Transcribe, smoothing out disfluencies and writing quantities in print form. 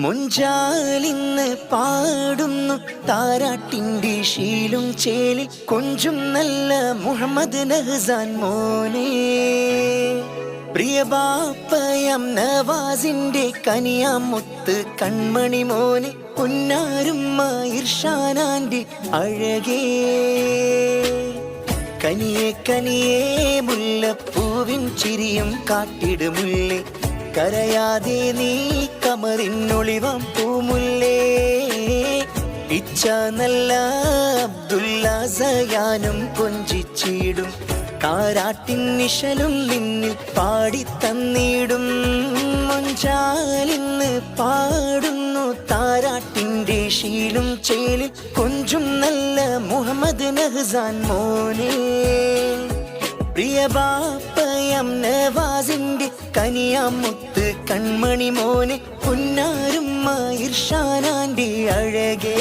മുഞ്ചാലിന്ന് പാടുന്നു താരാട്ടിൻ്റെ ശീലും ചേലിൽ കൊഞ്ചും നല്ല മുഹമ്മദ് നഹ്സാൻ മോനെ. പ്രിയ ബാപ്പയാം നവാസിന്റെ കനിയാം മുത്ത് കൺമണി മോനെ. പൊന്നാരുമ്മ ഇർഷാനാന്റെ അഴകേ. കനിയെ കനിയേ മുല്ലപ്പൂവിൻ ചിരിയും കാട്ടിടുമുല്ലേ. കരയാതെ നീ കമറിനൊളിവാം പൂമുല്ലേ. ഇച്ഛ നല്ല അബ്ദുല്ല സയാനും കൊഞ്ചിച്ചിടും. താരാട്ടിൻ നിശലും നിന്നിൽ പാടിത്തന്നിടും. മൊഞ്ചാലിന്ന് പാടുന്നു താരാട്ടിൻ്റെ ശീലും ചേലിൽ കൊഞ്ചും നല്ല മുഹമ്മദ് നഹ്സാൻ മോനെ. പ്രിയ ബാപ്പയാം നവാസിന്റെ കനിയാം മുത്ത് കൺമണി മോനെ. പൊന്നാരുമ്മ ഇർഷാനാന്റെ അഴകേ.